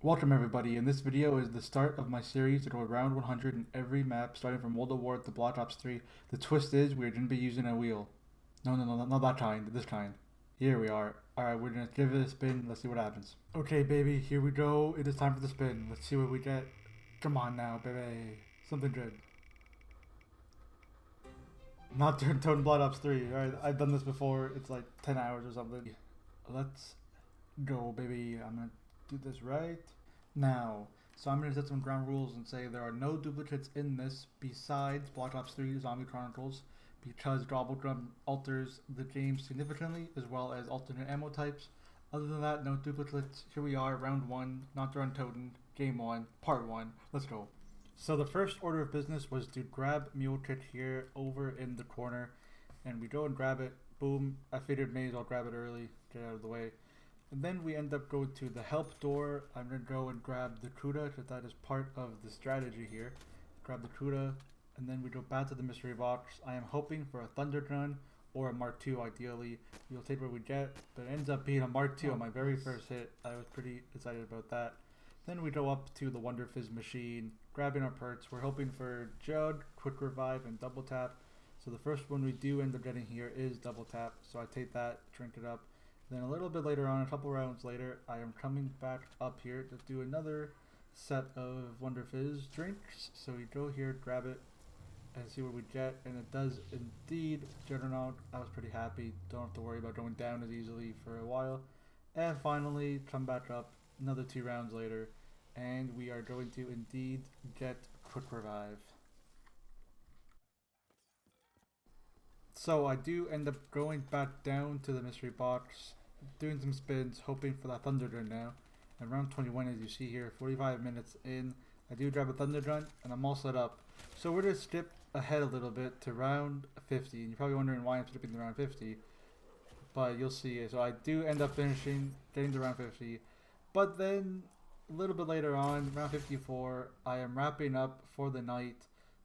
Welcome everybody. In this video is the start of my series to go around 100 in every map, starting from World of War to Black Ops 3. The twist is we're going to be using a wheel. No, not that kind, this kind. Here we are. Alright, we're going to give it a spin. Let's see what happens. Okay, baby, here we go. It is time for the spin. Let's see what we get. Come on now, baby. Something good. Not Toad Blood Ops 3. Alright, I've done this before. It's like 10 hours or something. Let's go, baby. I'm going to do this right now. So I'm going to set some ground rules and say there are no duplicates in this besides Black Ops 3 Zombie Chronicles, because Gobblegum alters the game significantly, as well as alternate ammo types. Other than that, no duplicates. Here we are, round 1, not Run Toten, game 1, part 1. Let's go. So the first order of business was to grab Mule Kit here over in the corner, and we go and grab it. Boom. I figured may as well grab it early, get out of the way. And then we end up going to the help door. I'm going to go and grab the CUDA, because that is part of the strategy here. Grab the CUDA, and then we go back to the mystery box. I am hoping for a Thunder Gun or a Mark II ideally. We'll take what we get, but it ends up being a Mark II on my very first hit. I was pretty excited about that. Then we go up to the Wonder Fizz machine, grabbing our perks. We're hoping for Jug, Quick Revive, and Double Tap. So the first one we do end up getting here is Double Tap. So I take that, drink it up. Then a little bit later on, a couple rounds later, I am coming back up here to do another set of Wonder Fizz drinks. So we go here, grab it, and see what we get. And it does indeed Juggernaut. I was pretty happy. Don't have to worry about going down as easily for a while. And finally, come back up another 2 rounds later, and we are going to indeed get Quick Revive. So I do end up going back down to the mystery box, doing some spins, hoping for that Thunder Gun now. And round 21, as you see here, 45 minutes in, I do grab a Thunder Gun, and I'm all set up. So we're going to skip ahead a little bit to round 50, and you're probably wondering why I'm skipping to round 50, but you'll see it. So I do end up finishing, getting to round 50, but then a little bit later on, round 54, I am wrapping up for the night.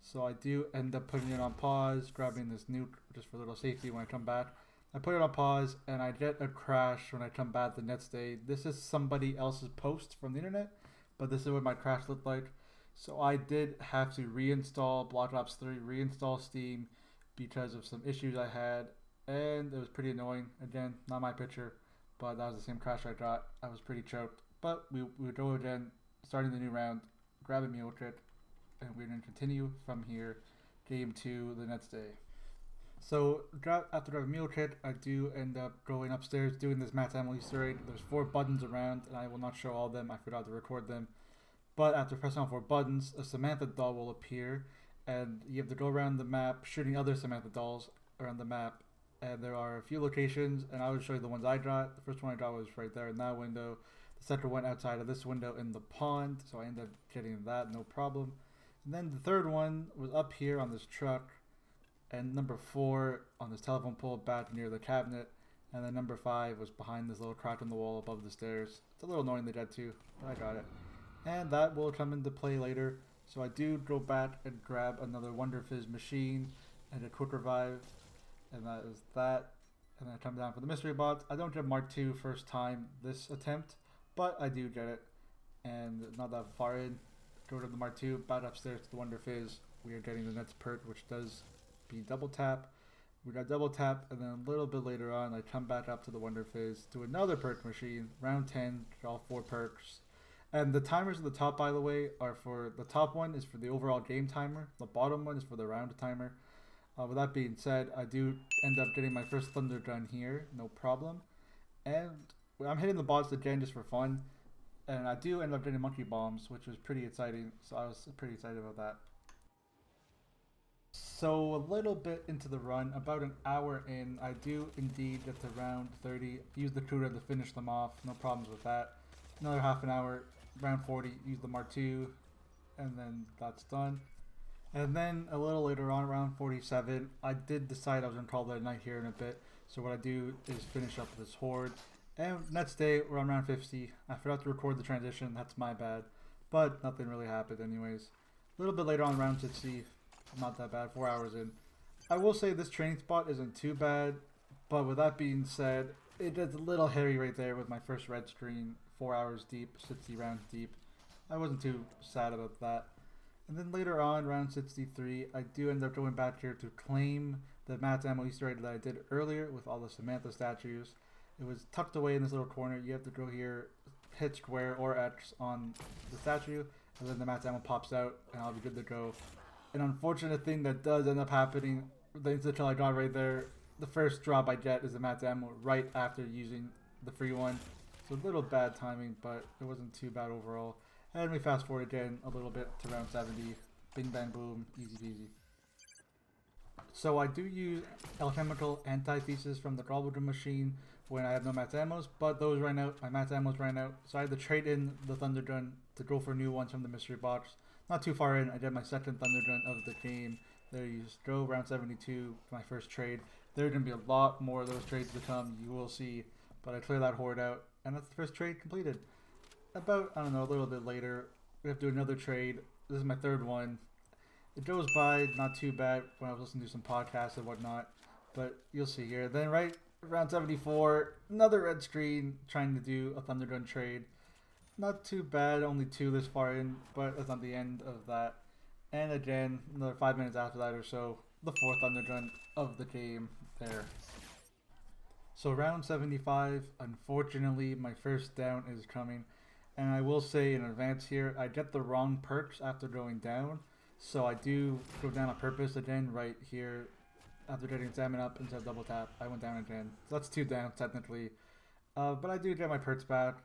So I do end up putting it on pause, grabbing this nuke just for a little safety when I come back. I put it on pause, and I get a crash when I come back the next day. This is somebody else's post from the internet, but this is what my crash looked like. So I did have to reinstall Black Ops 3, reinstall Steam, because of some issues I had, and it was pretty annoying. Again, not my picture, but that was the same crash I got. I was pretty choked. But we go again, starting the new round, grab a Mule Kit, and we're going to continue from here, game 2 the next day. So after grabbing Mule Kit, I do end up going upstairs, doing this Matt's Emily Easter egg. There's 4 buttons around, and I will not show all of them. I forgot to record them. But after pressing all 4 buttons, a Samantha doll will appear, and you have to go around the map, shooting other Samantha dolls around the map. And there are a few locations, and I will show you the ones I got. The first one I got was right there in that window. The second one outside of this window in the pond, so I ended up getting that, no problem. And then the third one was up here on this truck, and number 4 on this telephone pole back near the cabinet, and then number 5 was behind this little crack in the wall above the stairs. It's a little annoying to get to, but I got it. And that will come into play later, so I do go back and grab another Wonder Fizz machine and a Quick Revive, and that is that. And then I come down for the mystery box. I don't get Mark II first time this attempt, but I do get it, and not that far in. Go to the Mark II, back upstairs to the Wonder Fizz. We are getting the next perk, which does be Double Tap. We got Double Tap, and then a little bit later on, I come back up to the Wonder Fizz to another perk machine, round 10, get all 4 perks. And the timers at the top, by the way, are for, the top one is for the overall game timer, the bottom one is for the round timer. With that being said, I do end up getting my first Thunder Gun here, no problem. And I'm hitting the boss again just for fun. And I do end up getting Monkey Bombs, which was pretty exciting, so I was pretty excited about that. So a little bit into the run, about an hour in, I do indeed get to round 30. Use the CUDA to finish them off, no problems with that. Another half an hour, round 40, use the Mark II, and then that's done. And then a little later on, around 47, I did decide I was going to call that a night here in a bit. So what I do is finish up this horde. And next day, we're on round 50. I forgot to record the transition, that's my bad. But nothing really happened anyways. A little bit later on, round 60, not that bad, 4 hours in. I will say this training spot isn't too bad, but with that being said, it gets a little hairy right there with my first red screen 4 hours deep, 60 rounds deep. I wasn't too sad about that. And then later on, round 63, I do end up going back here to claim the Matt's Ammo Easter egg that I did earlier with all the Samantha statues. It was tucked away in this little corner. You have to go here, hit square or X on the statue, and then the Matt's Ammo pops out, and I'll be good to go. An unfortunate thing that does end up happening, the instant kill I got right there, the first drop I get is the Matt's Ammo right after using the free one. So a little bad timing, but it wasn't too bad overall. And we fast forward again a little bit to round 70. Bing bang boom, easy peasy. So I do use alchemical antithesis from the Gobbledrum machine when I have no Matt's Ammos, but those ran out, my Matt's Ammos ran out, so I had to trade in the Thunder Gun to go for new ones from the mystery box. Not too far in, I did my second Thunder Gun of the game. There you go, round 72, my first trade. There are going to be a lot more of those trades to come, you will see, but I cleared that horde out, and that's the first trade completed. About, I don't know, a little bit later, we have to do another trade. This is my third one. It goes by not too bad when I was listening to some podcasts and whatnot, but you'll see here. Then right around 74, another red screen trying to do a Thunder Gun trade. Not too bad, only 2 this far in, but that's not the end of that. And again, another 5 minutes after that or so, the 4th Thunder Gun of the game there. So round 75, unfortunately, my first down is coming. And I will say in advance here, I get the wrong perks after going down. So I do go down on purpose again right here. After getting salmon up instead of double tap, I went down again. So that's 2 down technically. But I do get my perks back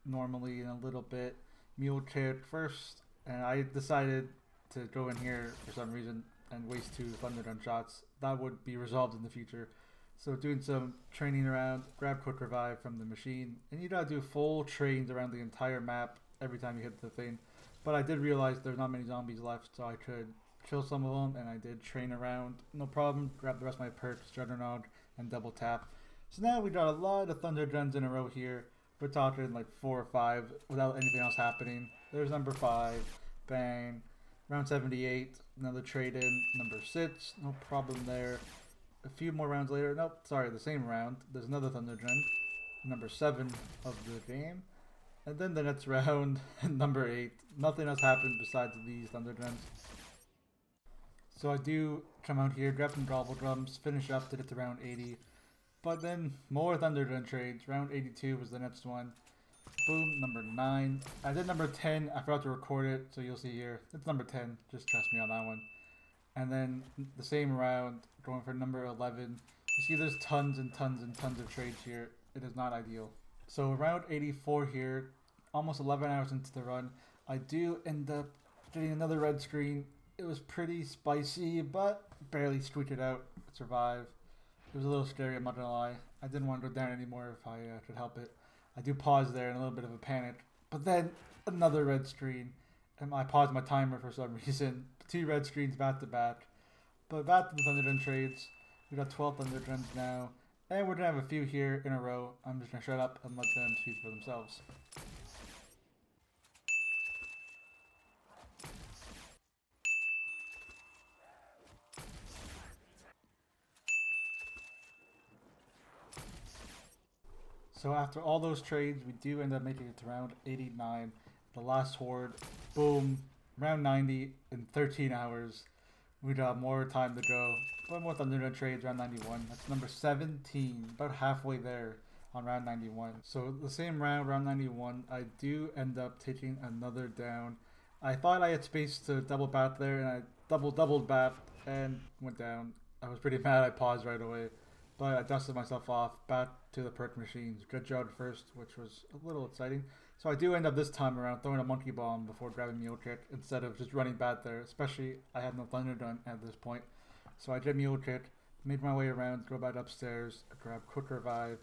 normally in a little bit. Mule kick first. And I decided to go in here for some reason and waste 2 Thunder Gun shots. That would be resolved in the future. So doing some training around, grab quick revive from the machine, and you gotta do full trains around the entire map every time you hit the thing. But I did realize there's not many zombies left, so I could kill some of them, and I did train around, no problem. Grab the rest of my perks, Juggernaut, and double tap. So now we got a lot of Thunder Guns in a row here. We're talking like 4 or 5 without anything else happening. There's number 5, bang. Round 78, another trade in, number 6, no problem there. A few more rounds later, nope, sorry, the same round, there's another Thunder Gun, number 7 of the game. And then the next round, number 8, nothing else happened besides these Thunder Guns. So I do come out here, grab some Gobbledrums, finish up to get to round 80. But then more Thunder Gun trades, round 82 was the next one. Boom, number 9. I did number 10, I forgot to record it, so you'll see here, it's number 10, just trust me on that one. And then the same round, going for number 11. You see there's tons and tons and tons of trades here. It is not ideal. So around 84 here, almost 11 hours into the run, I do end up getting another red screen. It was pretty spicy, but barely squeaked it out. Survive. It was a little scary, I'm not gonna lie. I didn't want to go down anymore if I could help it. I do pause there in a little bit of a panic. But then another red screen. And I paused my timer for some reason. 2 red screens back to back. But back to the Thunder Gun trades. We got 12 Thunder Guns now. And we're going to have a few here in a row. I'm just going to shut up and let them speak for themselves. So after all those trades, we do end up making it to round 89. The last horde. Boom. Round 90 in 13 hours. We got more time to go. But more Thunder Gun trades, round 91. That's number 17. About halfway there on round 91. So the same round, round 91, I do end up taking another down. I thought I had space to double bat there, and I doubled bat and went down. I was pretty mad. I paused right away. But I dusted myself off, back to the perk machines. Good job first, which was a little exciting. So I do end up this time around throwing a monkey bomb before grabbing Mule Kick instead of just running back there. Especially, I had no Thunder Gun at this point. So I did Mule Kick, made my way around, go back upstairs, grab Quick Revive,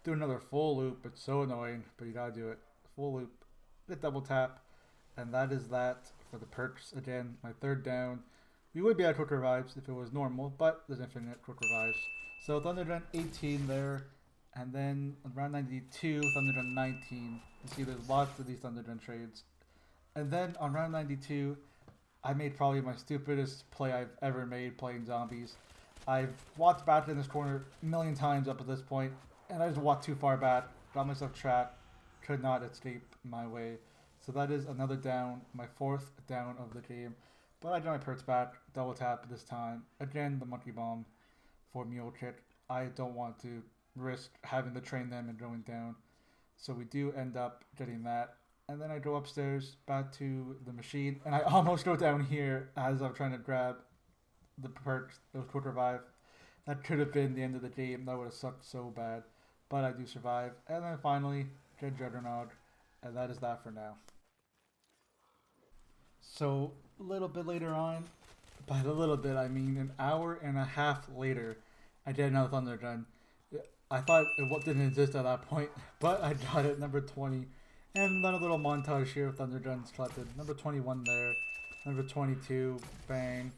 do another full loop. It's so annoying, but you gotta do it. Full loop, hit double tap, and that is that for the perks. Again, my third down. We would be at Quick Revives if it was normal, but there's infinite Quick Revives. So Thunder Gun 18 there, and then on round 92, Thunder Gun 19. You see there's lots of these Thunder Gun trades. And then on round 92, I made probably my stupidest play I've ever made playing zombies. I've walked back in this corner a million times up at this point, and I just walked too far back, got myself trapped, could not escape my way. So that is another down, my fourth down of the game. But I got my perks back, double tap this time. Again, the monkey bomb for mule kick. I don't want to risk having to train them and going down. So we do end up getting that. And then I go upstairs back to the machine, and I almost go down here as I'm trying to grab the perks. It was quick revive. That could have been the end of the game. That would have sucked so bad. But I do survive. And then finally, get Juggernog. And that is that for now. So, a little bit later on, by a little bit I mean an hour and a half later, I did another Thunder Gun. I thought it didn't exist at that point, but I got it, number 20. And then a little montage here of Thunder Guns collected. Number 21 there, number 22, bang.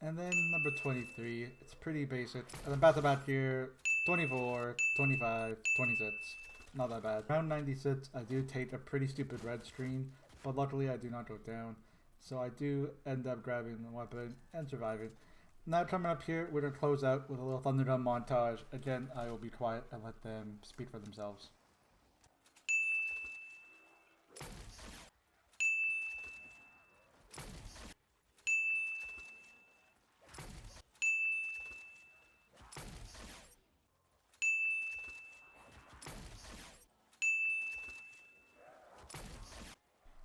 And then number 23, it's pretty basic. And then back to back here, 24, 25, 26. Not that bad. Round 96, I do take a pretty stupid red screen, but luckily I do not go down. So I do end up grabbing the weapon and surviving. Now coming up here, we're going to close out with a little Thunder Gun montage. Again, I will be quiet and let them speak for themselves.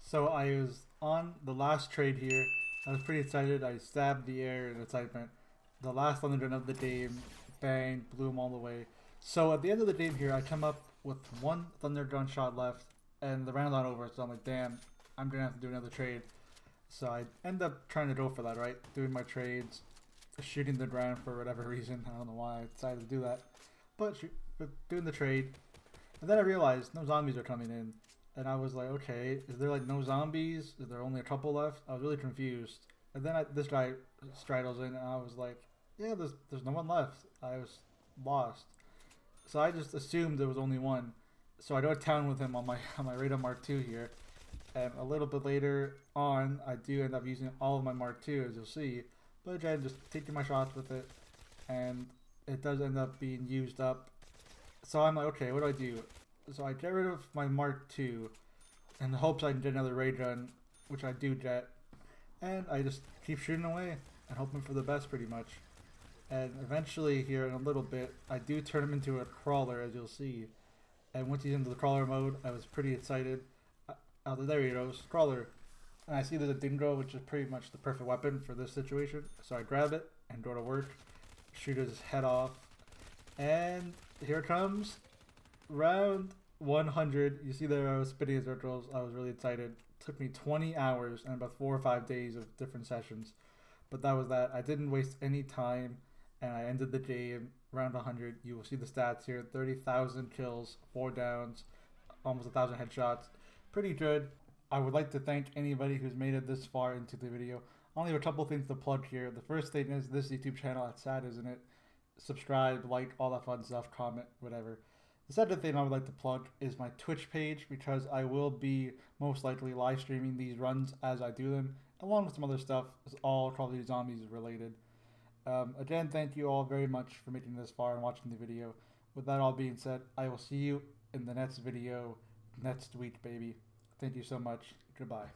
So I was on the last trade here. I was pretty excited. I stabbed the air in excitement. The last Thunder Gun of the game, bang, blew them all the way. So at the end of the game here, I come up with one Thunder Gun shot left, and the round's not over. So I'm like, damn, I'm gonna have to do another trade. So I end up trying to go for that, right? Doing my trades, shooting the ground for whatever reason. I don't know why I decided to do that, but doing the trade, and then I realized no zombies are coming in. And I was like, okay, is there like no zombies? Is there only a couple left? I was really confused. And then this guy straddles in, and I was like, yeah, there's no one left. I was lost. So I just assumed there was only one. So I go to town with him on my Radar Mark II here. And a little bit later on, I do end up using all of my Mark II, as you'll see. But again, just taking my shots with it. And it does end up being used up. So I'm like, okay, what do I do? So I get rid of my Mark II in the hopes I can get another ray gun, which I do get. And I just keep shooting away and hoping for the best pretty much. And eventually here in a little bit, I do turn him into a crawler, as you'll see. And once he's into the crawler mode, I was pretty excited. There he goes, crawler. And I see there's a dingo, which is pretty much the perfect weapon for this situation. So I grab it and go to work, shoot his head off. And here it comes. Round 100. You see there I was spinning his circles. I was really excited. It took me 20 hours and about 4 or 5 days of different sessions. But that was that. I didn't waste any time and I ended the game. Round 100. You will see the stats here. 30,000 kills, 4 downs, almost 1,000 headshots. Pretty good. I would like to thank anybody who's made it this far into the video. I only have a couple things to plug here. The first thing is this YouTube channel. It's sad, isn't it? Subscribe, like, all that fun stuff, comment, whatever. The second thing I would like to plug is my Twitch page, because I will be most likely live streaming these runs as I do them, along with some other stuff. It's all Call of Duty Zombies related. Again, thank you all very much for making this far and watching the video. With that all being said, I will see you in the next video next week, baby. Thank you so much. Goodbye.